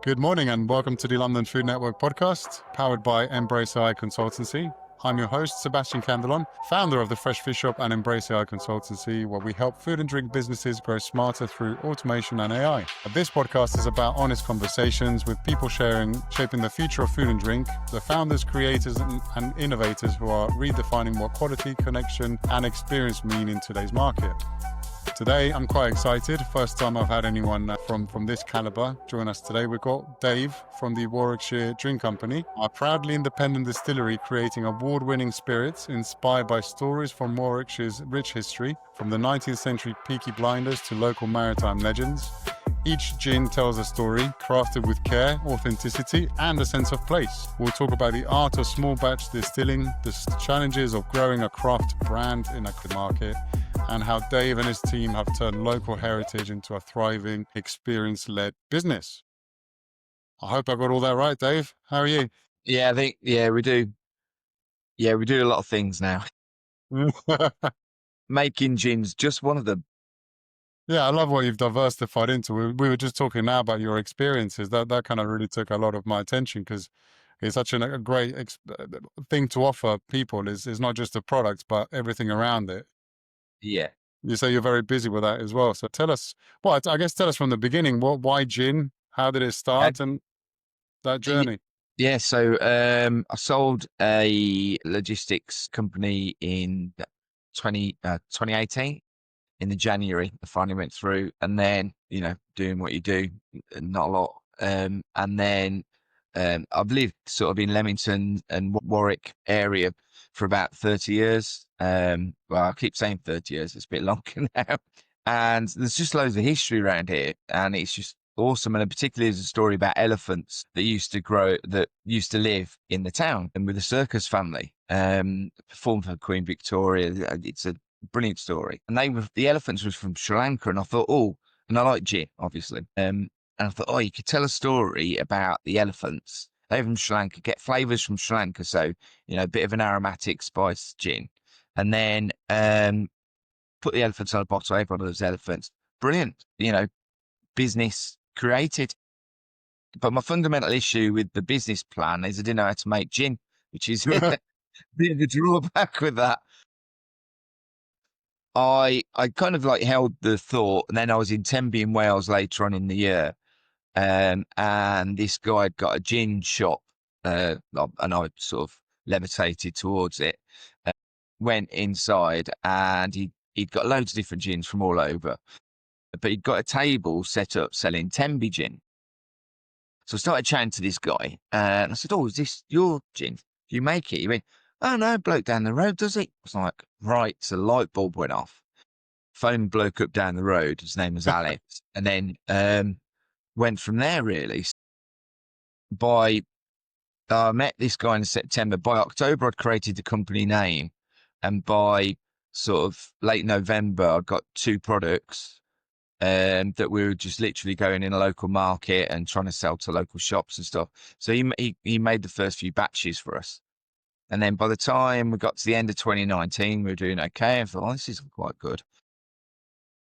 Good morning and welcome to the London Food Network podcast, powered by Embrace AI Consultancy. I'm your host, Sebastian Candelon, founder of the Fresh Fish Shop and Embrace AI Consultancy, where we help food and drink businesses grow smarter through automation and AI. This podcast is about honest conversations with people shaping the future of food and drink, the founders, creators, and innovators who are redefining what quality, connection, and experience mean in today's market. Today, I'm quite excited. First time I've had anyone from this caliber join us today. We've got Dave from the Warwickshire Gin Company, a proudly independent distillery creating award-winning spirits inspired by stories from Warwickshire's rich history, from the 19th century Peaky Blinders to local maritime legends. Each gin tells a story, crafted with care, authenticity, and a sense of place. We'll talk about the art of small batch distilling, the challenges of growing a craft brand in a market, and how Dave and his team have turned local heritage into a thriving, experience-led business. I hope I got all that right, Dave. How are you? Yeah, I think, we do. Yeah, we do a lot of things now. Making gin's just one of them. Yeah, I love what you've diversified into. We were just talking now about your experiences. That kind of really took a lot of my attention because it's such a great thing to offer people is not just the product, but everything around it. Yeah. You say you're very busy with that as well. So tell us, I guess tell us from the beginning, why gin? How did it start and that journey? Yeah, so I sold a logistics company in 2018 in the January. I finally went through, and then, doing what you do, not a lot. And then I've lived sort of in Leamington and Warwick area for about 30 years. Well, I keep saying 30 years, it's a bit longer now. And there's just loads of history around here, and it's just awesome. And particularly there's a story about elephants that used to live in the town and with the circus family, performed for Queen Victoria. It's a brilliant story. And the elephants was from Sri Lanka, and I thought, and I like gin, obviously. And I thought, you could tell a story about the elephants. They're from Sri Lanka, get flavors from Sri Lanka. So, a bit of an aromatic spice gin. And then put the elephants on a bottle, everyone of those elephants. Brilliant, business created. But my fundamental issue with the business plan is I didn't know how to make gin, which is a bit of a drawback with that. I kind of held the thought, and then I was in Tenby in Wales later on in the year. And this guy had got a gin shop, and I sort of levitated towards it, went inside, and he'd got loads of different gins from all over, but he'd got a table set up selling Tenby gin. So I started chatting to this guy, and I said, is this your gin? Do you make it? He went, oh no, bloke down the road does it. I was like, right. So the light bulb went off. Phoned bloke up down the road. His name was Alex. And then went from there, really. I met this guy in September. By October, I'd created the company name. And by sort of late November, I'd got 2 products that we were just literally going in a local market and trying to sell to local shops and stuff. So he made the first few batches for us. And then by the time we got to the end of 2019, we were doing okay. I thought, this is quite good.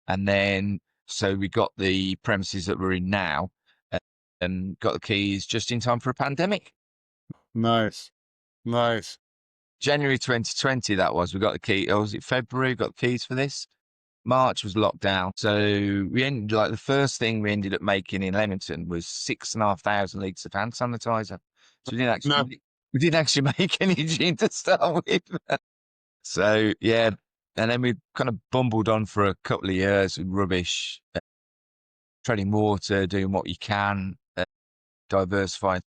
And then, so we got the premises that we're in now and got the keys just in time for a pandemic. Nice. January 2020, that was. We got the key. Or was it February? We got the keys for this. March was lockdown. So we ended, the first thing we ended up making in Leamington was 6,500 litres of hand sanitizer. So we didn't actually make any gin to start with. So, yeah. And then we kind of bumbled on for a couple of years with rubbish, treading water, doing what you can, diversifying.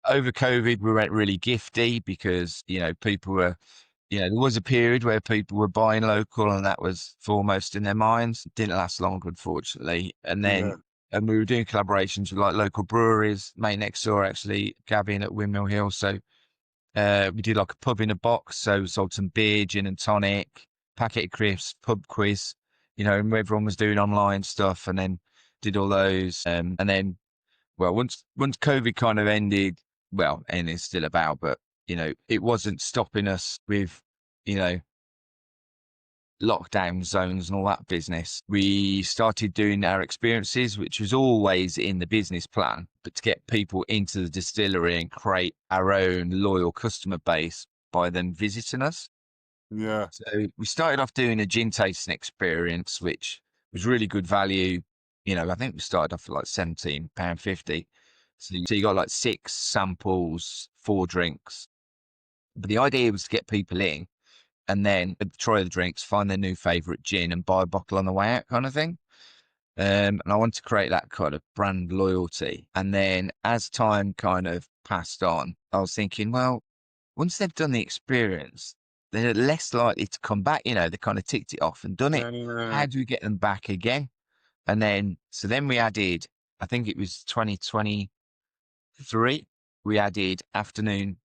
Over COVID, we went really gifty because, people were, there was a period where people were buying local and that was foremost in their minds. It didn't last long, unfortunately. And then and we were doing collaborations with local breweries, mate next door, actually, Gavin at Windmill Hill. So we did a pub in a box. So we sold some beer, gin and tonic, packet of crisps, pub quiz, and everyone was doing online stuff, and then did all those. And then, once COVID kind of ended, and it's still about, but, it wasn't stopping us with, lockdown zones and all that business, we started doing our experiences, which was always in the business plan, but to get people into the distillery and create our own loyal customer base by them visiting us. Yeah. So we started off doing a gin tasting experience, which was really good value. I think we started off at like £17.50. So you got like 6 samples, 4 drinks. But the idea was to get people in and then try the drinks, find their new favorite gin and buy a bottle on the way out kind of thing. And I wanted to create that kind of brand loyalty. And then as time kind of passed on, I was thinking, well, once they've done the experience, they're less likely to come back. They kind of ticked it off and done it. Yeah. How do we get them back again? And then we added, I think it was 2023, we added afternoon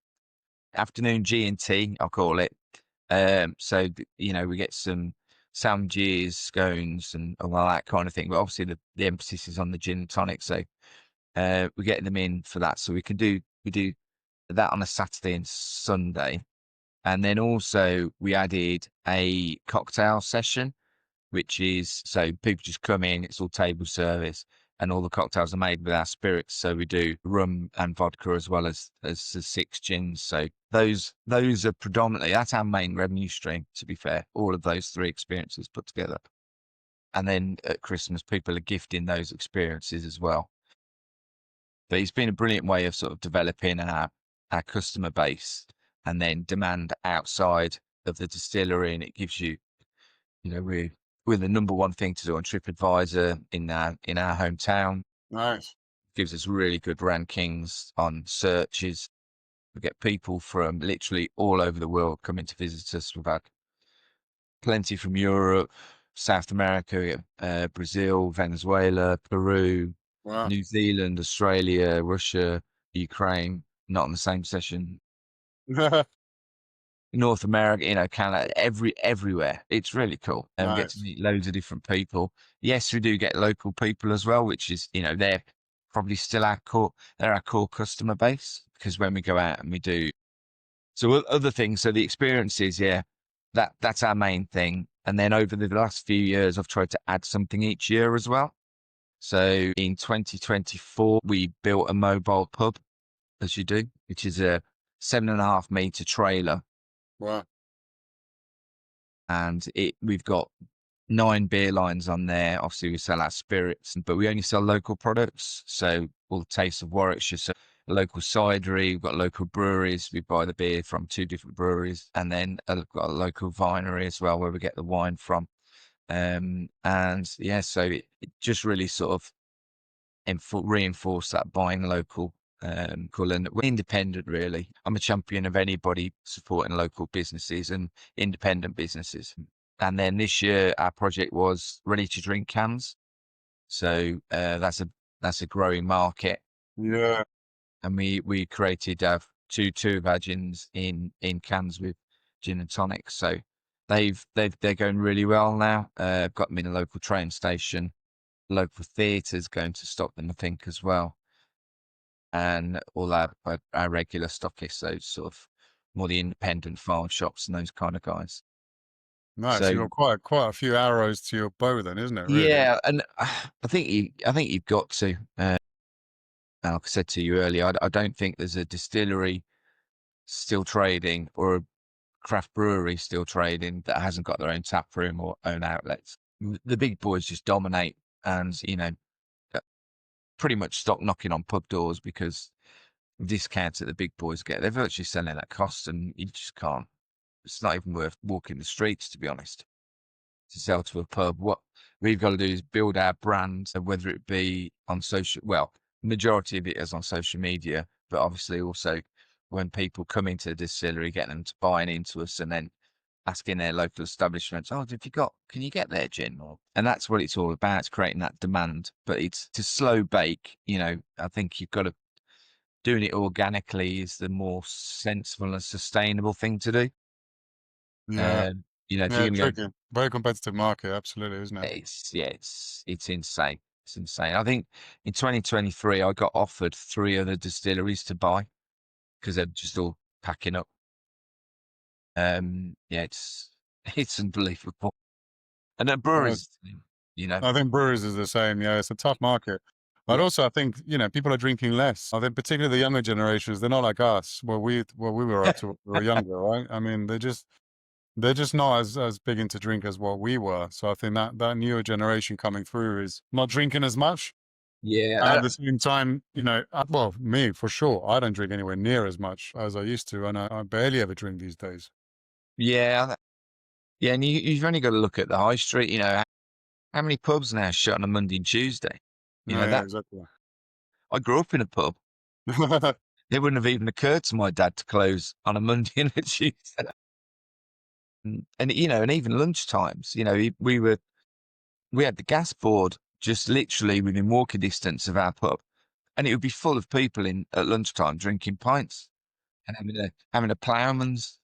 G&T, I'll call it. So, we get some sandwiches, scones and all that kind of thing. But obviously the emphasis is on the gin and tonic. So, we're getting them in for that. So we do that on a Saturday and Sunday. And then also we added a cocktail session, which is, so people just come in, it's all table service and all the cocktails are made with our spirits. So we do rum and vodka as well as the 6 gins. So those are predominantly, that's our main revenue stream, to be fair, all of those 3 experiences put together. And then at Christmas, people are gifting those experiences as well. But it's been a brilliant way of sort of developing our customer base and then demand outside of the distillery. And it gives you, we're the number 1 thing to do on TripAdvisor in our hometown. Nice. Gives us really good rankings on searches. We get people from literally all over the world coming to visit us. We've had plenty from Europe, South America, Brazil, Venezuela, Peru, Wow. New Zealand, Australia, Russia, Ukraine, not on the same session. North America, Canada, everywhere. It's really cool. And we get to Nice. meet loads of different people. Yes, we do get local people as well, which is, they're probably still they're our core customer base, because when we go out and we do other things, so the experiences, that's our main thing. And then over the last few years, I've tried to add something each year as well. So in 2024, we built a mobile pub, as you do, which is a 7.5 meter trailer. Wow. And we've got 9 beer lines on there. Obviously, we sell our spirits, but we only sell local products. So all the tastes of Warwickshire, so a local cidery, we've got local breweries. We buy the beer from 2 different breweries, and then we've got a local winery as well, where we get the wine from. So it just really sort of reinforce that buying local. Cool. And we're independent, really. I'm a champion of anybody supporting local businesses and independent businesses. And then this year, our project was ready to drink cans. So that's a growing market. Yeah. And we created two of our gins in cans with gin and tonic. So they're going really well now. I've got them in a local train station, local theatres going to stock them, I think, as well. And all our regular stockists, so sort of more the independent farm shops and those kind of guys. Nice. So You've got quite a few arrows to your bow then, isn't it, really? yeah, and I think you've got to. Like I said to you earlier, I don't think there's a distillery still trading or a craft brewery still trading that hasn't got their own tap room or own outlets. The big boys just dominate, and pretty much stop knocking on pub doors, because the discounts that the big boys get, they're virtually selling at cost, and you just can't. It's not even worth walking the streets, to be honest, to sell to a pub. What we've got to do is build our brand, whether it be on social, well, majority of it is on social media, but obviously also when people come into the distillery, get them to buying into us, and then asking their local establishments, oh, can you get their gin? And that's what it's all about. It's creating that demand, but it's to slow bake. I think you've got to, doing it organically is the more sensible and sustainable thing to do. Yeah. If Yeah, you're going to tricky. Very competitive market, absolutely, isn't go, it? it's insane. It's insane. I think in 2023, I got offered 3 other distilleries to buy, because they're just all packing up. It's unbelievable. And at Uh, breweries, you know, I think brewers is the same. Yeah, it's a tough market. But yeah, also, I think people are drinking less. I think particularly the younger generations, they're not like us. What we were up to when we were younger, right? I mean, they're just not as big into drink as what we were. So I think that newer generation coming through is not drinking as much. And yeah, at the same time, well, me for sure, I don't drink anywhere near as much as I used to, and I barely ever drink these days. yeah, yeah. And you've only got to look at the high street. You know, how many pubs now shut on a Monday and Tuesday? You No, know yeah, that exactly. I grew up in a pub. It wouldn't have even occurred to my dad to close on a Monday and a Tuesday. And you know, and even lunch times, you know, we had the gas board just literally within walking distance of our pub, and it would be full of people in at lunchtime drinking pints and having a ploughman's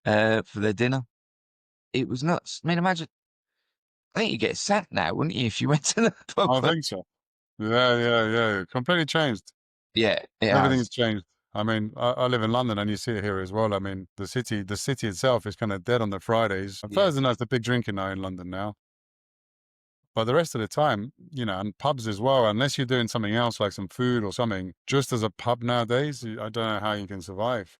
for their dinner. It was nuts. I mean, imagine. I think you get sacked now, wouldn't you, if you went to the pub? I think so. Yeah, yeah, yeah. Completely changed. Yeah, it Everything's has. changed. I mean, I live in London, and you see it here as well. I mean, the city itself is kind of dead on the Fridays. Yeah. Thursday night's the big drinking night in London now. But the rest of the time, and pubs as well, unless you're doing something else like some food or something, just as a pub nowadays, I don't know how you can survive.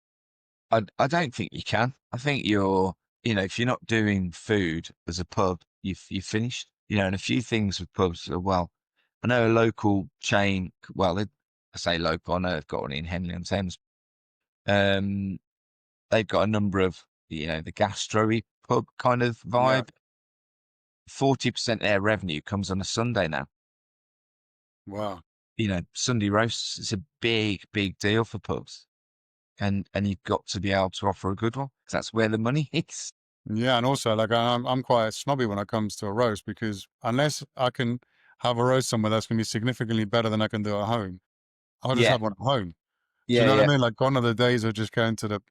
I don't think you can. I think if you're not doing food as a pub, you've finished. You know, and a few things with pubs are, well, I know a local chain, well, I say local, I know they've got one in Henley on Thames. Um, they've got a number of, the gastro pub kind of Yeah. vibe. 40% of their revenue comes on a Sunday now. Wow. You know, Sunday roasts is a big, big deal for pubs. And you've got to be able to offer a good one because that's where the money is. Yeah, and also like I'm quite snobby when it comes to a roast because unless I can have a roast somewhere that's going to be significantly better than I can do at home, I'll just Yeah, have one at home. Do you yeah, know what I yeah, mean? Like gone are the days of just going to the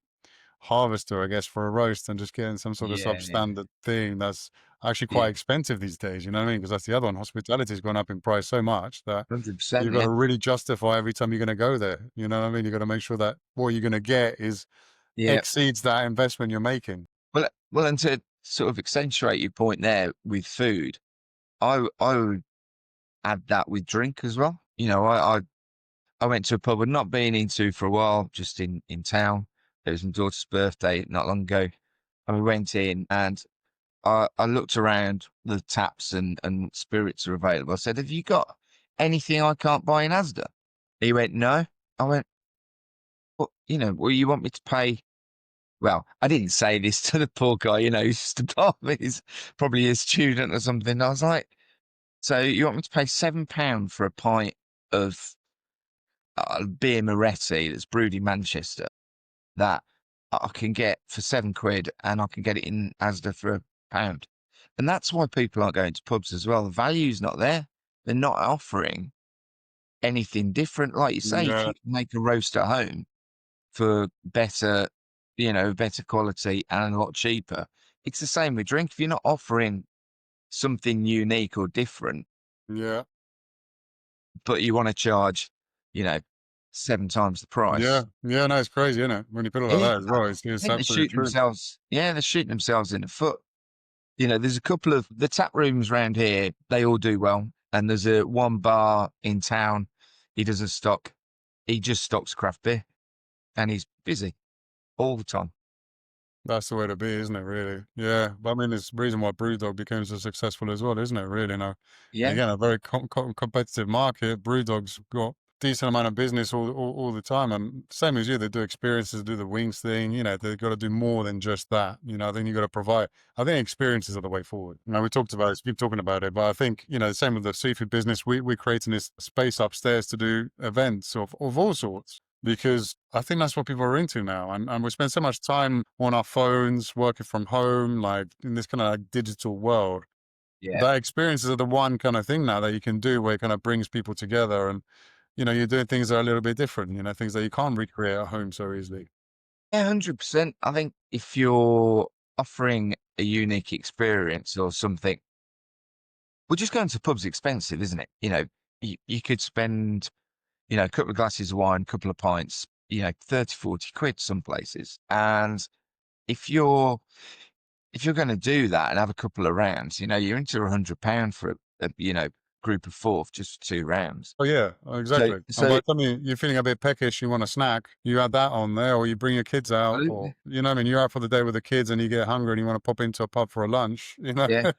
harvester, I guess, for a roast and just getting some sort of yeah, yeah, substandard thing that's actually quite yeah. expensive these days. You know what I mean? Because that's the other one. Hospitality's gone up in price so much that 100%. you've got Yeah, to really justify every time you're going to go there. You know what I mean? You've got to make sure that what you're going to get is yeah. exceeds that investment you're making. Well, and to sort of accentuate your point there with food, I would add that with drink as well. You know, I went to a pub I'd not been into for a while, just in town. It was my daughter's birthday not long ago, and we went in and I looked around the taps and spirits are available. I said, "Have you got anything I can't buy in Asda?" He went, "No." I went, "Well, you want me to pay?" Well, I didn't say this to the poor guy, he's just above me. He's probably a student or something. I was like, "So you want me to pay £7 for a pint of beer Moretti that's brewed in Manchester that I can get for £7 and I can get it in Asda for £1?" And that's why people aren't going to pubs as well. The value's not there. They're not offering anything different. Like you say, if Yeah, you can make a roast at home for better quality and a lot cheaper, it's the same with drink. If you're not offering something unique or different, yeah, but you want to charge, you know, 7 times the yeah, price. yeah. No, it's crazy, isn't it? When you put it like Yeah, that as well, it's, I it's think they're absolutely shooting true. themselves. Yeah, they're shooting themselves in the foot. You know, there's a couple of the tap rooms around here. They all do well, and there's one bar in town. He doesn't stock. He just stocks craft beer, and he's busy all the time. That's the way to be, isn't it? Really? Yeah. But I mean, it's the reason why BrewDog became so successful as well, isn't it? Really? Now, Yeah, again, a very competitive market. BrewDog's got decent amount of business all the time, and same as you, they do experiences, do the wings thing. They've got to do more than just that. I think you got to provide. I think experiences are the way forward. We talked about it, keep talking about it, but I think same with the seafood business. We're creating this space upstairs to do events of all sorts because I think that's what people are into now. And we spend so much time on our phones, working from home, like in this kind of like digital world. yeah, That experiences are the one kind of thing now that you can do where it kind of brings people together. And, you're doing things that are a little bit different, things that you can't recreate at home so easily. yeah, 100%. I think if you're offering a unique experience or something, well, just going to pub's expensive, isn't it? You could spend a couple of glasses of wine, a couple of pints, 30, 40 quid some places. And if you're if you're going to do that and have a couple of rounds, you're into £100 for a group of 4 just for 2 rounds. Oh yeah, So, exactly. And by so the time you're feeling a bit peckish, you want a snack, you add that on there, or you bring your kids out, or you know what I mean, you're out for the day with the kids and you get hungry and you want to pop into a pub for a lunch, you know? yeah.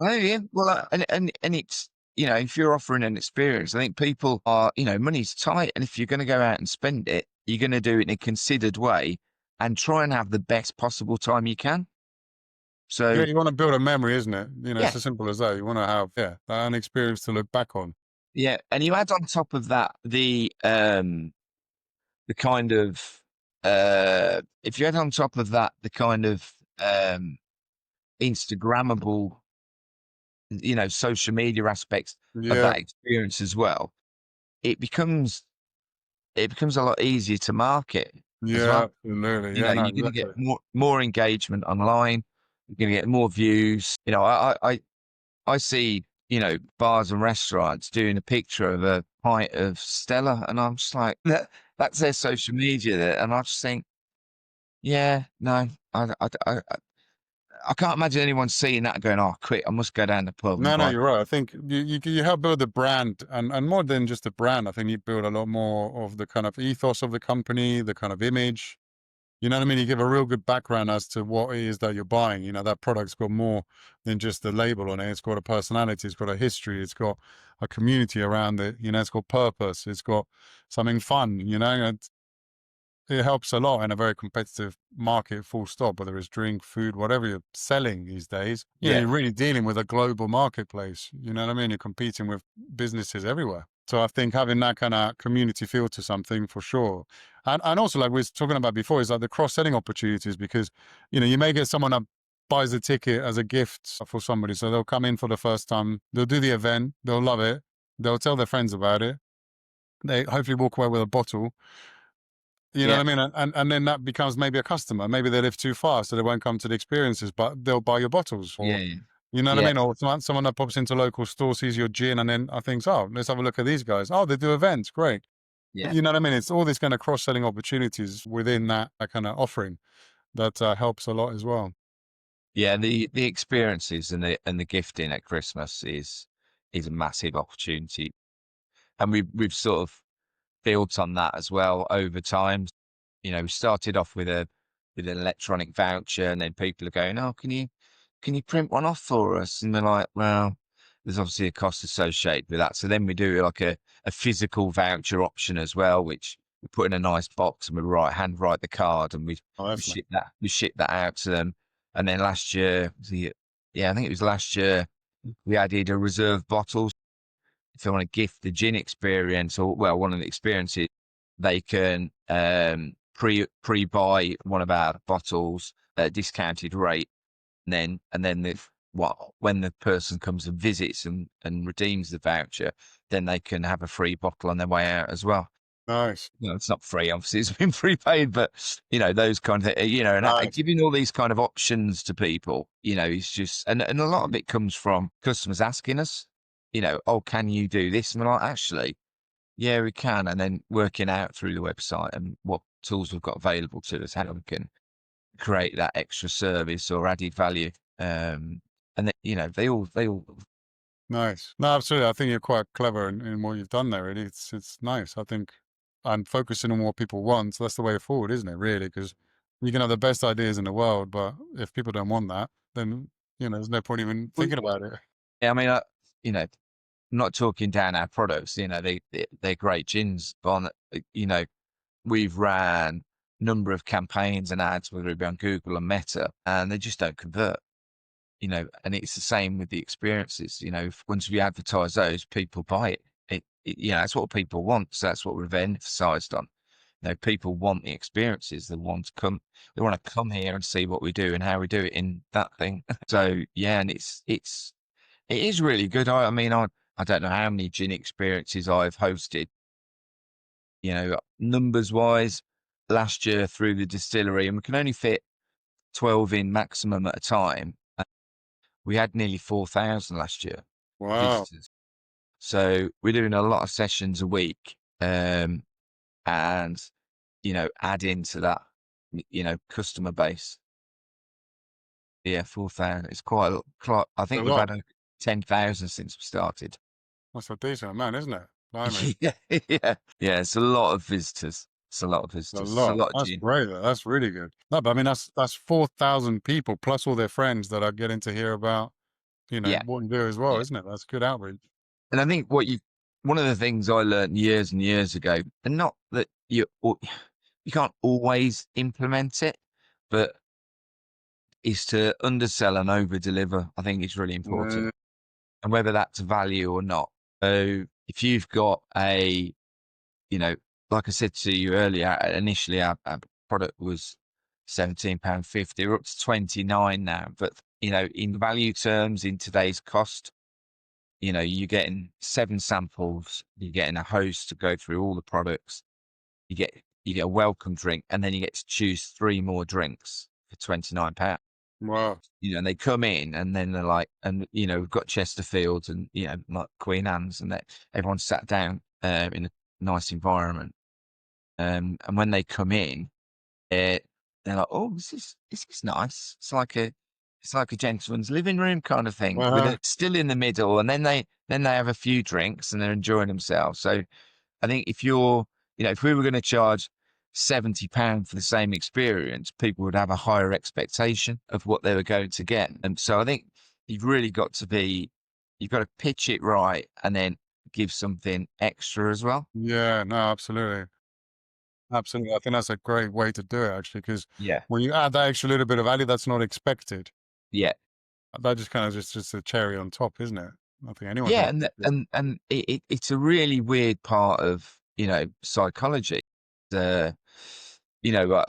Oh yeah. Well, and it's, if you're offering an experience, I think people are, money's tight, and if you're going to go out and spend it, you're going to do it in a considered way and try and have the best possible time you can. Yeah, So you want to build a memory, isn't it? It's yeah, as simple as that. You want to have, an experience to look back on. yeah. And you add on top of that the kind of if you add on top of that the kind of Instagrammable, social media aspects of Yeah, that experience as well, it becomes a lot easier to market as yeah, well. absolutely. Yeah, no, You're going to get exactly. more engagement online. You're going to get more views. I see, bars and restaurants doing a picture of a pint of Stella, and I'm just like, that's their social media there. And I just think, yeah, no, I can't imagine anyone seeing that and going, oh, quick, I must go down the pub and No, buy. you're right. I think you help build a brand, and more than just a brand, I think you build a lot more of the kind of ethos of the company, the kind of image. You know what I mean? You give a real good background as to what it is that you're buying. That product's got more than just the label on it. It's got a personality, it's got a history, it's got a community around it. It's got purpose, it's got something fun. And it helps a lot in a very competitive market, full stop, whether it's drink, food, whatever you're selling these days. Yeah, You're really dealing with a global marketplace. You know what I mean? You're competing with businesses everywhere. So I think having that kind of community feel to something for sure. And also, like we were talking about before, is like the cross-selling opportunities, because, you may get someone that buys a ticket as a gift for somebody. So they'll come in for the first time, they'll do the event, they'll love it, they'll tell their friends about it. They hopefully walk away with a bottle. You know yeah, what I mean? And then that becomes maybe a customer. Maybe they live too far, so they won't come to the experiences, but they'll buy your bottles. yeah, Or, you know what I yeah, mean? Or someone that pops into local store, sees your gin, and then I think, oh, let's have a look at these guys. Oh, they do events. Great. yeah. You know what I mean? It's all these kind of cross-selling opportunities within that kind of offering that helps a lot as well. Yeah, the experiences and the gifting at Christmas is a massive opportunity, and we've sort of built on that as well over time. We started off with an electronic voucher, and then people are going, "Oh, can you print one off for us?" And we're like, "Well, there's obviously a cost associated with that." So then we do like a physical voucher option as well, which we put in a nice box and we handwrite the card, and we Oh, we that's nice. ship that out to them. And then last year, yeah, I think it was last year, we added a reserve bottle. If they want to gift the gin experience, or one of the experiences, they can pre-buy one of our bottles at a discounted rate, and then when the person comes and visits and redeems the voucher, then they can have a free bottle on their way out as well. Nice. It's not free, obviously, it's been prepaid, but those kind of and Nice. giving all these kind of options to people, it's just, and a lot of it comes from customers asking us, oh, can you do this? And we're like, actually, yeah, we can. And then working out through the website and what tools we've got available to us, how we can create that extra service or added value. And then, they all, Nice. No, absolutely. I think you're quite clever in what you've done there. Really, it's nice. I think, and focusing on what people want. So that's the way forward, isn't it? Really, because you can have the best ideas in the world, but if people don't want that, then there's no point even well, thinking about it. yeah, I mean, I'm not talking down our products, they're great gins, but we've ran a number of campaigns and ads, whether it be on Google and Meta, and they just don't convert. And it's the same with the experiences. Once we advertise those, people buy it. That's what people want. So that's what we've emphasized on. People want the experiences. They want to come. They want to come here and see what we do and how we do it in that thing. So yeah, and it is really good. I mean, I don't know how many gin experiences I've hosted. Numbers wise, last year through the distillery, and we can only fit 12 in maximum at a time. We had nearly 4,000 last year Wow. visitors. So we're doing a lot of sessions a week, and add into that, customer base. Yeah, 4,000. It's quite a lot. I A think we've lot. had 10,000 since we started. That's a decent amount, isn't it? Blimey. Yeah, yeah, yeah. It's a lot of visitors. It's a lot of A visitors. It's a lot. lot of That's gin. great. That's really good. No, but I mean that's 4,000 people plus all their friends that are getting to hear about, Yeah, what you do as well, yeah. isn't it? That's good outreach. And I think one of the things I learned years and years ago, and not that you can't always implement it, but is to undersell and over deliver. I think it's really important, Yeah. and whether that's value or not. So if you've got you know, like I said to you earlier, initially our product was £17.50. We're up to 29 now, but in value terms, in today's cost, you're getting 7 samples, you're getting a host to go through all the products, you get a welcome drink, and then you get to choose 3 more drinks for £29. Wow. And they come in and then they're like, and we've got Chesterfields and like Queen Anne's, and everyone sat down in a nice environment. And when they come in, they're like, "Oh, this is nice. It's like a gentleman's living room kind of thing, with Uh-huh. it still in the middle." And then they have a few drinks and they're enjoying themselves. So I think if we were going to charge £70 for the same experience, people would have a higher expectation of what they were going to get. And so I think you've got to pitch it right and then give something extra as well. Yeah, no, absolutely. Absolutely. I think that's a great way to do it actually, because Yeah. when you add that extra little bit of value that's not expected, Yeah. that just kind of just a cherry on top, isn't it? I think anyone can Yeah. And, appreciate it. and it's a really weird part of, psychology. The, you know,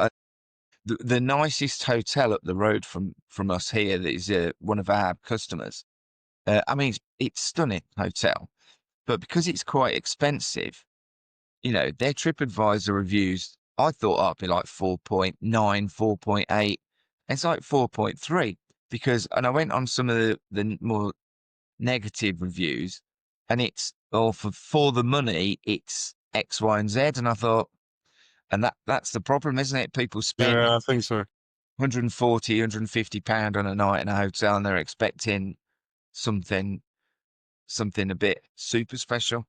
the nicest hotel up the road from us here that is one of our customers. I mean, it's stunning hotel, but because it's quite expensive, their TripAdvisor reviews, I thought I'd be like 4.9, 4.8. It's like 4.3 and I went on some of the more negative reviews, and it's, for the money, it's X, Y, and Z. And I thought, and that's the problem, isn't it? People spend Yeah, I think so. 140, £150 on a night in a hotel, and they're expecting something a bit super special.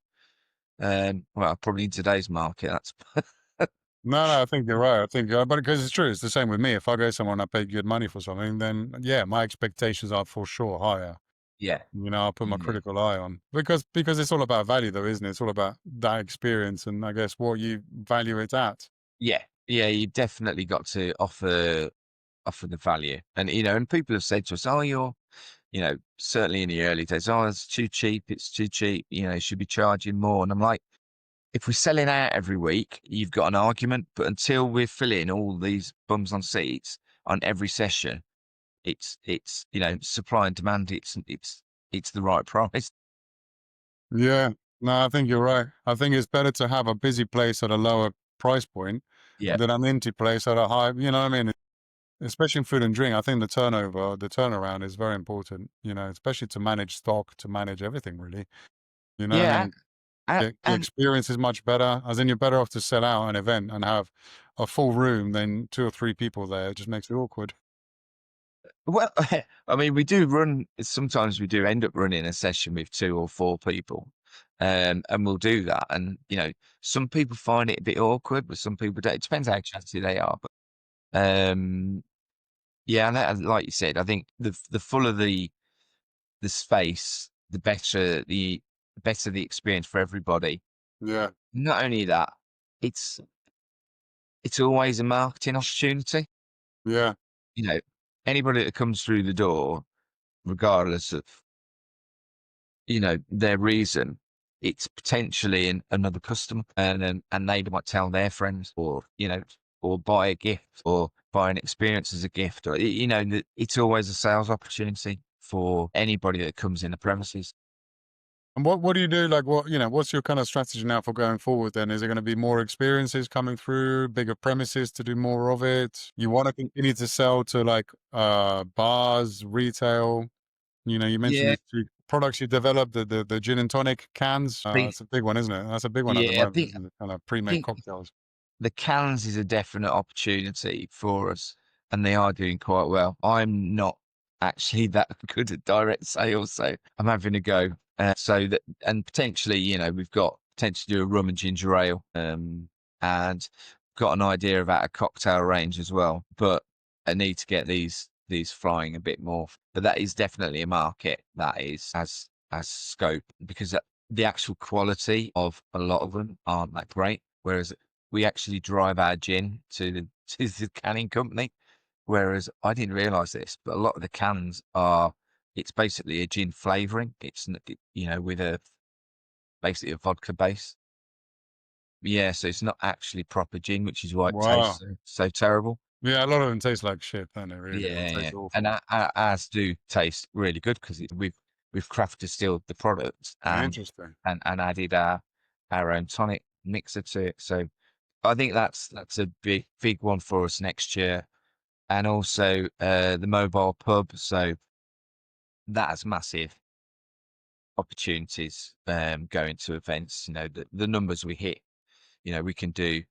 Well, probably in today's market, that's No, no, I think you're right. I think, but because it's true, it's the same with me. If I go somewhere and I pay good money for something, then yeah, my expectations are for sure higher. yeah, I'll put my yeah, critical eye on because it's all about value, though, isn't it? It's all about that experience and I guess what you value it at. yeah, yeah. You definitely got to offer the value, and people have said to us, "Oh, certainly in the early days, oh, it's too cheap. It's too cheap. You should be charging more." And I'm like, if we're selling out every week, you've got an argument. But until we're filling all these bums on seats on every session, it's supply and demand. It's the right price. Yeah, no, I think you're right. I think it's better to have a busy place at a lower price point Yeah, than an empty place at a high. You know what I mean? Especially in food and drink, I think the turnaround is very important. Especially to manage stock, to manage everything really. You know what I yeah, mean? The and experience is much better, as in you're better off to sell out an event and have a full room than 2 or 3 people there. It just makes it awkward. well, I mean, sometimes we do end up running a session with 2 or 4 people. And we'll do that. And, some people find it a bit awkward, but some people don't. It depends how chatty they are. But, yeah, and like you said, I think the fuller the space, the better the experience for everybody. Yeah, Not only that, it's always a marketing opportunity. yeah, You know, Anybody that comes through the door, regardless of their reason, it's potentially another customer, and they might tell their friends, or buy a gift, or buy an experience as a gift, or it's always a sales opportunity for anybody that comes in the premises. and what do you do? Like, what's your kind of strategy now for going forward then? Is it gonna be more experiences coming through, bigger premises to do more of it? You wanna continue to sell to, like, bars, retail? You mentioned Yeah, these 2 products you developed, the gin and tonic cans. I think, It's a big one, isn't it? That's a big one at the yeah, I moment, think, isn't it? Kind of I pre-made think cocktails. the cans is a definite opportunity for us, and they are doing quite well. I'm not actually that good at direct sales. So I'm having a go. So that, and potentially, we've got potentially do a rum and ginger ale, and got an idea about a cocktail range as well. But I need to get these flying a bit more. But that is definitely a market that is as scope, because the actual quality of a lot of them aren't that great. Whereas we actually drive our gin to the canning company. Whereas I didn't realize this, but a lot of the cans it's basically a gin flavoring. It's, with basically a vodka base. Yeah. So it's not actually proper gin, which is why it Wow. tastes so terrible. Yeah, a lot of them taste like shit, don't they? Really, they Yeah. taste awful. And ours do taste really good because we've craft distilled the product Interesting. and added our own tonic mixer to it. So I think that's a big one for us next year. And also the mobile pub. So that has massive opportunities going to events. The numbers we hit, we can do.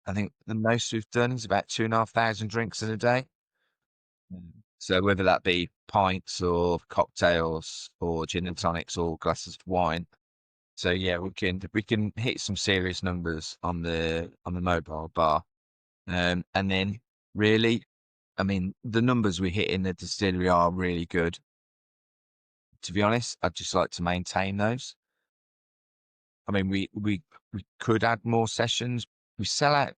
I think the most we've done is about 2,500 drinks in a day. So whether that be pints or cocktails or gin and tonics or glasses of wine. So yeah, we can hit some serious numbers on the mobile bar. And then really, I mean, the numbers we hit in the distillery are really good. To be honest, I'd just like to maintain those. I mean, we could add more sessions. We sell out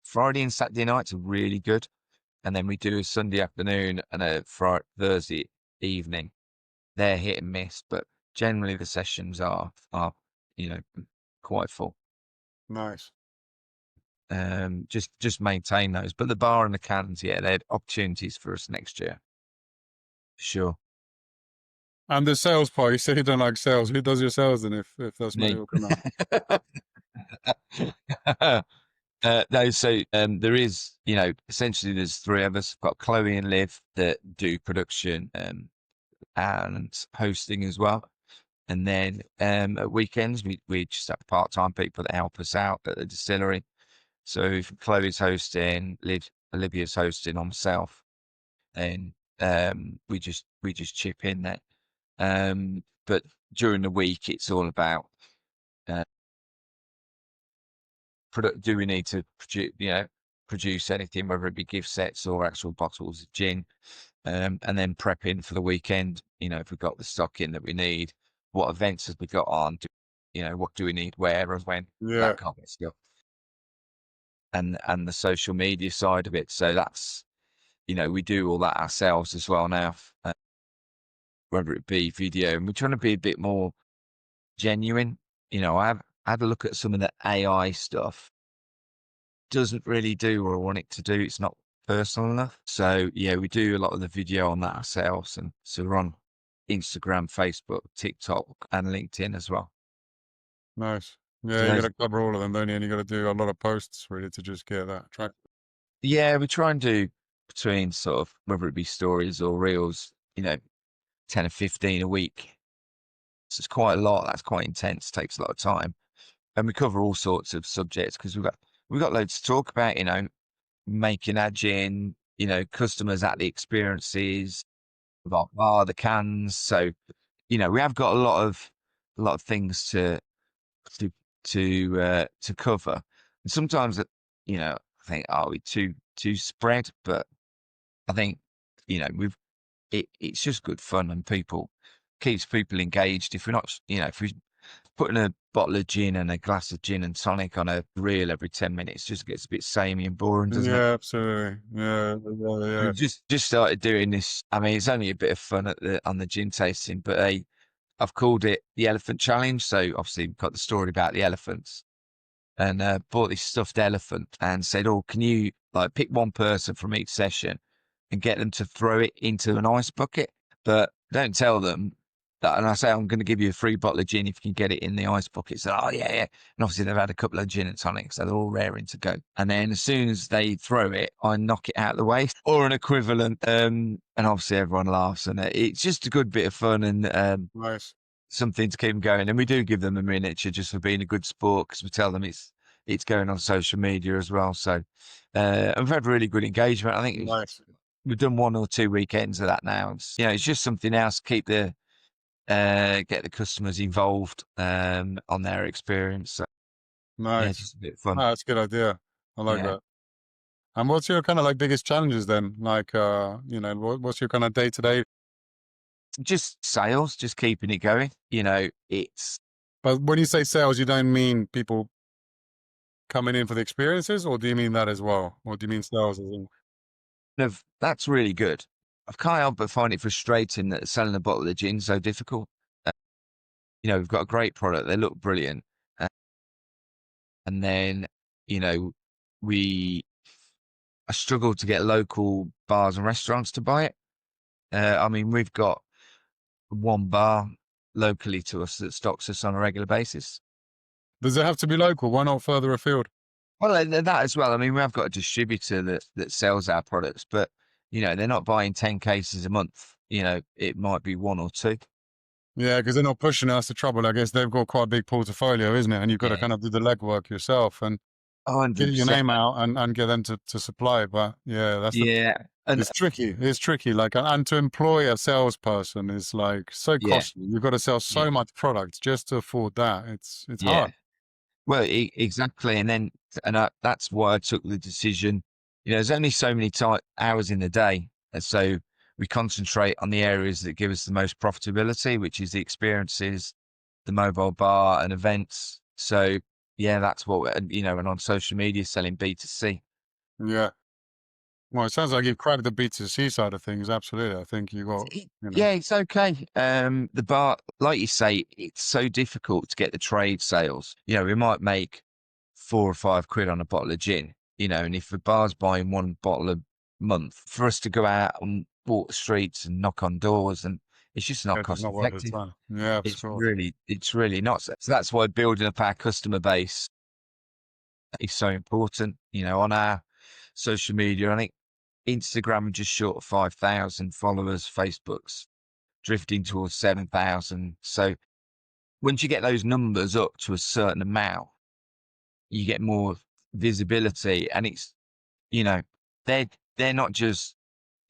Friday and Saturday nights are really good. And then we do a Sunday afternoon and a Thursday evening. They're hit and miss, but generally the sessions are quite full. Nice. Just maintain those. But the bar and the cans, yeah, they're opportunities for us next year. Sure. And the sales part, you said you don't like sales. Who does your sales then if that's not Me. your canal? No, so there is, essentially there's three of us. We've got Chloe and Liv that do production and hosting as well. And then at weekends, we just have part-time people that help us out at the distillery. So if Chloe's hosting, Olivia's hosting on myself, and we just chip in there. But during the week, it's all about do we need to produce anything, whether it be gift sets or actual bottles of gin, and then prepping for the weekend. If we've got the stock in that we need, what events have we got on? What do we need where and when? Yeah. That kind of stuff. And the social media side of it. So that's, we do all that ourselves as well now, whether it be video, and we're trying to be a bit more genuine. I've had a look at some of the AI stuff. Doesn't really do what I want it to do. It's not personal enough. So yeah, we do a lot of the video on that ourselves. And so we're on Instagram, Facebook, TikTok, and LinkedIn as well. Nice. Yeah, So you got to cover all of them, don't you? And you got to do a lot of posts really to just get that track. yeah, we try and do between sort of, whether it be stories or reels, 10 or 15 a week. So it's quite a lot. That's quite intense. Takes a lot of time. And we cover all sorts of subjects because we've got loads to talk about, making our gin, customers at the experiences, the cans. So, we have got a lot of things to cover. And sometimes, I think, are we too spread? But I think, it's just good fun and keeps people engaged. If we're not, if we putting a bottle of gin and a glass of gin and tonic on a reel every 10 minutes just gets a bit samey and boring, doesn't it? Yeah, absolutely. Yeah. We've just started doing this. I mean, it's only a bit of fun on the gin tasting, but I've called it the Elephant Challenge. So obviously we've got the story about the elephants, and bought this stuffed elephant and said, "Oh, can you pick one person from each session and get them to throw it into an ice bucket, but don't tell them that." And I say, "I'm going to give you a free bottle of gin if you can get it in the ice bucket." So, "Oh yeah, yeah." And obviously they've had a couple of gin and tonics, so they're all raring to go. And then as soon as they throw it, I knock it out of the way or an equivalent. And obviously everyone laughs, and it's just a good bit of fun and Nice. something to keep them going. And we do give them a miniature just for being a good sport, because we tell them it's going on social media as well. So we've had really good engagement. I think Nice. we've done 1 or 2 weekends of that now. It's just something else. Keep get the customers involved on their experience. So, yeah, Nice. just a bit of fun. Oh, that's a good idea. I like Yeah, that. And what's your kind of like biggest challenges then? Like, what's your kind of day to day? just sales, just keeping it going. It's But when you say sales, you don't mean people coming in for the experiences, or do you mean that as well? Or do you mean sales as well? that's really good. I can't help but find it frustrating that selling a bottle of gin is so difficult. Uh, we've got a great product; they look brilliant, uh, and then you know we I struggle to get local bars and restaurants to buy it. I mean, we've got one bar locally to us that stocks us on a regular basis. Does it have to be local? Why not further afield? Well, that as well. I mean, we have got a distributor that sells our products, but they're not buying 10 cases a month. It might be 1 or 2. Yeah, because they're not pushing us to trouble. I guess they've got quite a big portfolio, isn't it? And you've got to Yeah, kind of do the legwork yourself and get your 100%. name out and get them to supply. But yeah, Yeah, and it's tricky. It's tricky. Like, and to employ a salesperson is like so yeah, costly. You've got to sell yeah, so much product just to afford that. It's yeah. hard. Well, exactly. That's why I took the decision. There's only so many hours in the day. And so we concentrate on the areas that give us the most profitability, which is the experiences, the mobile bar and events. So yeah, that's and on social media selling B2C. Yeah. Well, it sounds like you've cracked the B2C side of things. Absolutely. I think you got, Yeah, it's okay. The bar, like you say, it's so difficult to get the trade sales. We might make 4 or 5 quid on a bottle of gin, and if the bar's buying 1 bottle a month, for us to go out and walk the streets and knock on doors, and it's just not it's just cost not worth the effective. time. Yeah, for sure. It's really not. So that's why building up our customer base is so important. On our social media, I think Instagram just short of 5,000 followers, Facebook's drifting towards 7,000. So once you get those numbers up to a certain amount, you get more visibility, and it's you know they're they're not just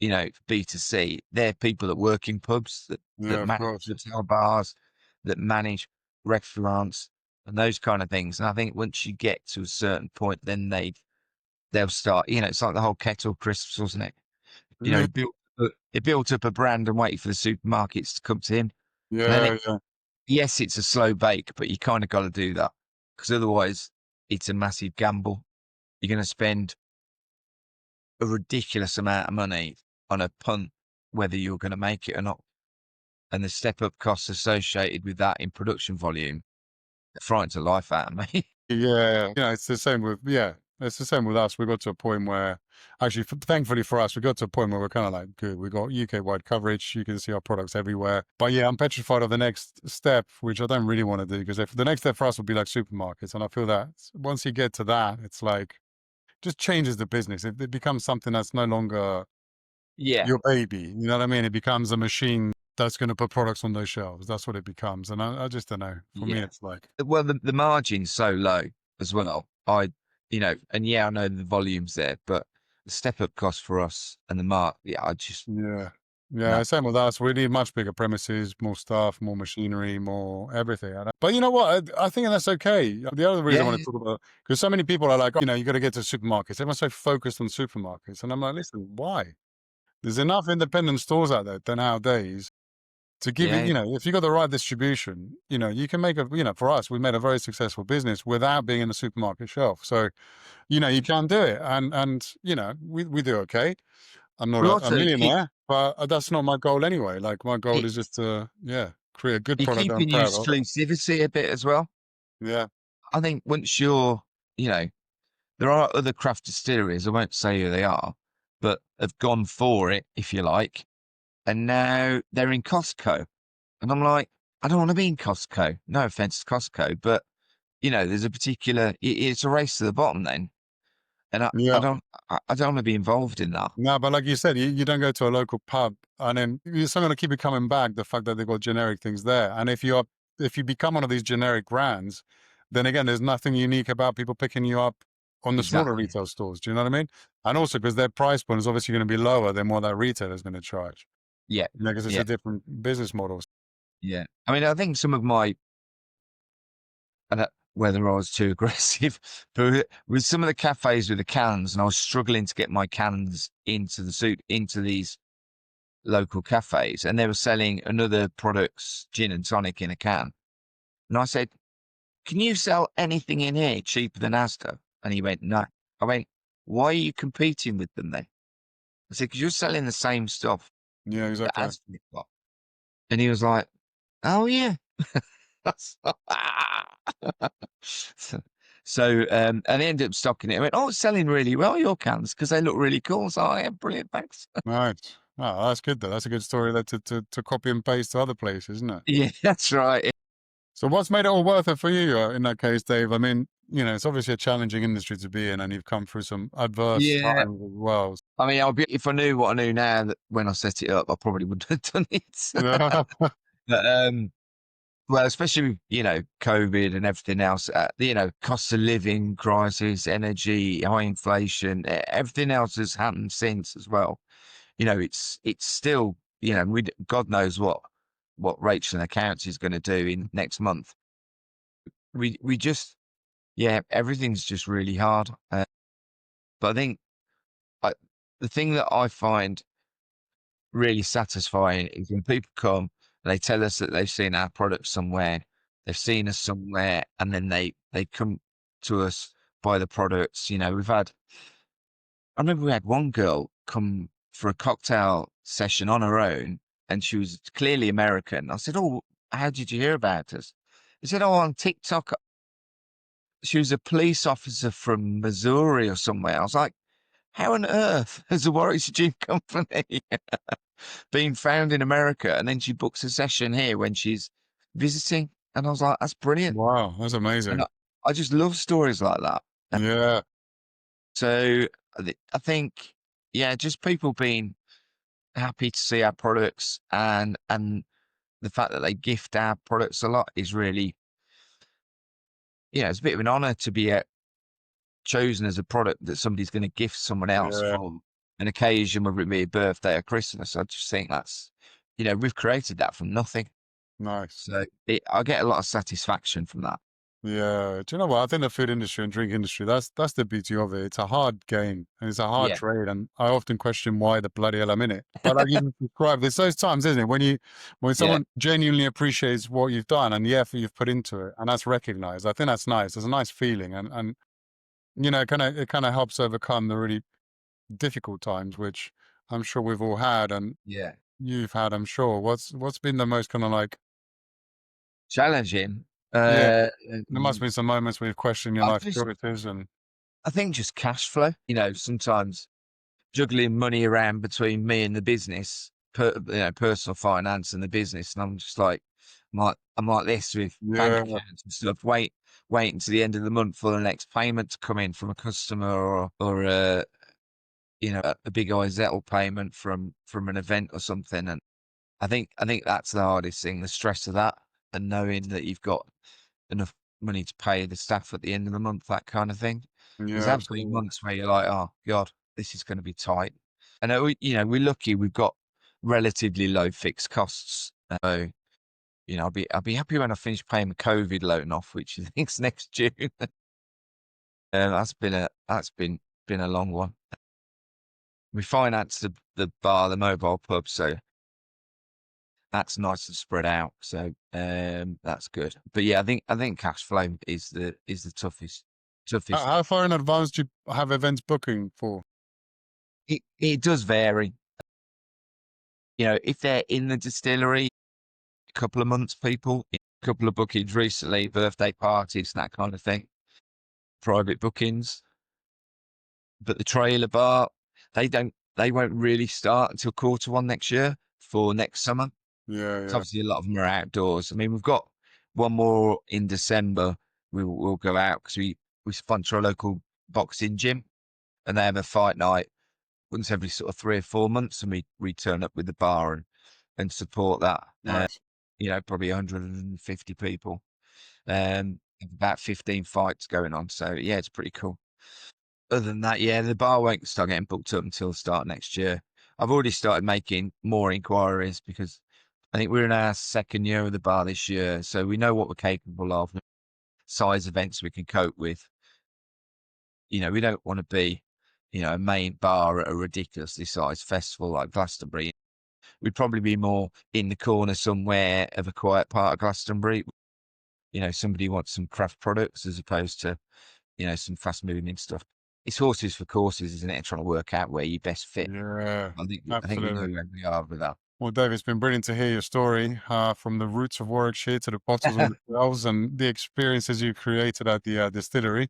B2C. They're people that work in pubs, that Yeah, of manage course. hotel bars, that manage restaurants and those kind of things. And I think once you get to a certain point, then they'll start. It's like the whole kettle crisps, wasn't it? Yeah, He built up a brand and waited for the supermarkets to come to him. And then yeah, yeah. yes, it's a slow bake, but you kind of got to do that, because otherwise it's a massive gamble. You're going to spend a ridiculous amount of money on a punt, whether you're going to make it or not. And the step up costs associated with that in production volume frightens the life out of me. Yeah, it's the same with it's the same with us. We got to a point where, actually, thankfully for us, we got to a point where we're kind of like, good. We got UK-wide coverage. You can see our products everywhere. But yeah, I'm petrified of the next step, which I don't really want to do, because if the next step for us would be like supermarkets, and I feel that once you get to that, it's like just changes the business. It becomes something that's no longer Yeah, your baby. You know what I mean? It becomes a machine that's going to put products on those shelves. That's what it becomes. And I just don't know. For me, yeah. it's like, Well, the margin's so low as well. And yeah, I know the volume's there, but the step up cost for us and the yeah, I just, yeah. Yeah, no. same with us. We need much bigger premises, more staff, more machinery, more everything. But you know what? I think that's okay. The other reason I Yeah, want to talk about, because so many people are like, you got to get to supermarkets. Everyone's so focused on supermarkets. And I'm like, listen, why? There's enough independent stores out there nowadays to give it, yeah, if you got the right distribution, you can make for us, we made a very successful business without being in the supermarket shelf. So, you can do it. And we do okay. I'm not but a also millionaire, but that's not my goal anyway. Like, my goal it, is just to, create a good you're product that I'm keeping your proud of. exclusivity a bit as well. Yeah. I think once you know, there are other craft distilleries, I won't say who they are, but have gone for it, if you like, and now they're in Costco. And I'm like, I don't want to be in Costco. No offense to Costco, but there's a particular, it's a race to the bottom then. And Yeah. I don't want to be involved in that. No, but like you said, you don't go to a local pub and then you're still going to keep it coming back. The fact that they've got generic things there. And if you become one of these generic brands, then again, there's nothing unique about people picking you up on the smaller Exactly. retail stores. Do you know what I mean? And also because their price point is obviously going to be lower than what that retailer is going to charge. Yeah. You know, because it's Yeah. a different business model. Yeah. I mean, I think some of my, I don't whether I was too aggressive, but with some of the cafes with the cans, and I was struggling to get my cans into these local cafes, and they were selling another product's gin and tonic in a can. And I said, "Can you sell anything in here cheaper than Asda?" And he went, "No." I went, "Why are you competing with them then?" I said, "Because you're selling the same stuff Yeah, that exactly. Asda have got." And he was like, "Oh yeah." And they ended up stocking it. I went, "Oh, it's selling really well, your cans, because they look really cool." So I am brilliant, thanks. Right. Oh, that's good though. That's a good story there to copy and paste to other places, isn't it? Yeah, that's right. So what's made it all worth it for you in that case, Dave? I mean, you know, it's obviously a challenging industry to be in, and you've come through some adverse Yeah. times as well. I mean, if I knew what I knew now that when I set it up, I probably wouldn't have done it. Yeah. But well, especially with, COVID and everything else, cost of living crisis, energy, high inflation, everything else has happened since as well. It's still, God knows what Rachel and accounts is going to do in next month. We just, yeah, everything's just really hard. But I think the thing that I find really satisfying is when people come and they tell us that they've seen our product somewhere, they've seen us somewhere, and then they come to us, buy the products. I remember we had one girl come for a cocktail session on her own, and she was clearly American. I said, "Oh, how did you hear about us?" They said, "Oh, on TikTok." She was a police officer from Missouri or somewhere. I was like, "How on earth has the Warwickshire Gin Company been found in America?" And then she books a session here when she's visiting. And I was like, "That's brilliant." Wow, that's And amazing. I just love stories like that. Yeah, So I think, yeah, just people being happy to see our products and the fact that they gift our products a lot is really, it's a bit of an honor to be chosen as a product that somebody's going to gift someone else yeah, for an occasion, whether it be a birthday or Christmas. I just think that's, we've created that from nothing. nice. So I get a lot of satisfaction from that. Yeah, do you know what? I think the food industry and drink industry, that's the beauty of it. It's a hard game and it's a hard Yeah. trade, and I often question why the bloody hell I'm in it. But like you described, there's those times, isn't it, when Yeah. someone genuinely appreciates what you've done and the effort you've put into it, and that's recognized. I think that's nice. It's a nice feeling, and it kind of helps overcome the really difficult times, which I'm sure we've all had, and Yeah. you've had, I'm sure. What's been the most kind of like, Challenging. yeah, Uh, there must be some moments where you've questioned your I life just, choices and I think just cash flow, sometimes juggling money around between me and the business, personal finance and the business. And I'm just like, I'm like this with bank yeah, accounts and stuff. Wait until the end of the month for the next payment to come in from a customer or a big Izettle payment from an event or something. And I think that's the hardest thing, the stress of that, and knowing that you've got enough money to pay the staff at the end of the month, that kind of thing. There's yeah, absolutely absolutely. months where you're like, "Oh God, this is going to be tight." And we're lucky we've got relatively low fixed costs. So I'll be happy when I finish paying the COVID loan off, which I think's next June. That's been a long one. We financed the bar, the mobile pub, so that's nice and spread out. So that's good. But yeah, I think cash flow is the toughest. How far in advance do you have events booking for? It does vary. If they're in the distillery, a couple of months, people, a couple of bookings recently, birthday parties, that kind of thing, private bookings. But the trailer bar, they won't really start until Q1 next year for next summer. Yeah, So yeah, obviously a lot of them are outdoors. I mean, we've got one more in December. We'll go out because we sponsor a local boxing gym, and they have a fight night once every sort of 3 or 4 months, and we turn up with the bar and support that. nice. Probably 150 people, about 15 fights going on. So yeah, it's pretty cool. Other than that, yeah, the bar won't start getting booked up until the start of next year. I've already started making more inquiries because I think we're in our second year of the bar this year, so we know what we're capable of, size events we can cope with. We don't want to be, a main bar at a ridiculously sized festival like Glastonbury. We'd probably be more in the corner somewhere of a quiet part of Glastonbury. Somebody wants some craft products as opposed to, some fast moving stuff. It's horses for courses, isn't it? Trying to work out where you best fit. Yeah, I think we know absolutely. where we are with that. Well, Dave, it's been brilliant to hear your story from the roots of Warwickshire to the bottles on the shelves and the experiences you created at the distillery.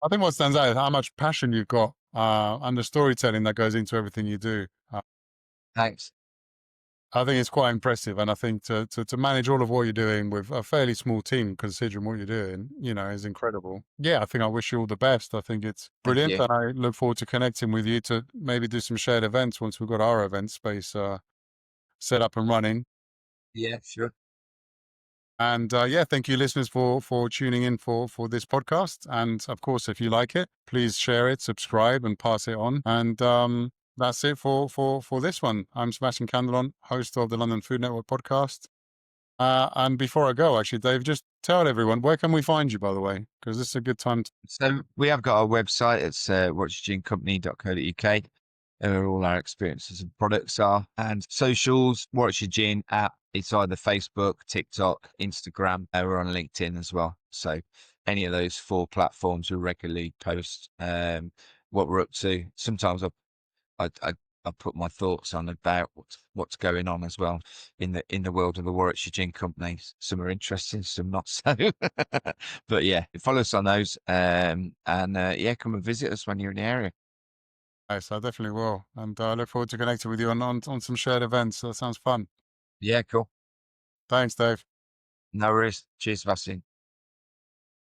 I think what stands out is how much passion you've got and the storytelling that goes into everything you do. Thanks. I think it's quite impressive, and I think to manage all of what you're doing with a fairly small team, considering what you're doing, is incredible. Yeah, I think I wish you all the best. I think it's Thank brilliant, you. and I look forward to connecting with you to maybe do some shared events once we've got our event space set up and running. Yeah, sure. And yeah, thank you, listeners, for tuning in for this podcast. And of course, if you like it, please share it, subscribe, and pass it on. And that's it for this one. I'm Sebastian Candelon, host of the London Food Network podcast. And before I go, actually, Dave, just tell everyone, where can we find you, by the way? Because this is a good time to. So we have got our website. It's warwickshiregincompany.co.uk, where all our experiences and products are. And socials, Warwickshire Gin app. It's either Facebook, TikTok, Instagram. We're on LinkedIn as well. So any of those 4 platforms we regularly post what we're up to. Sometimes I put my thoughts on about what's going on as well in the world of the Warwickshire Gin Company. Some are interesting, some not so. But yeah, follow us on those, and yeah, come and visit us when you're in the area. Nice, I definitely will. And I look forward to connecting with you on some shared events. So that sounds fun. Yeah, cool. Thanks, Dave. No worries. Cheers, Sebastian.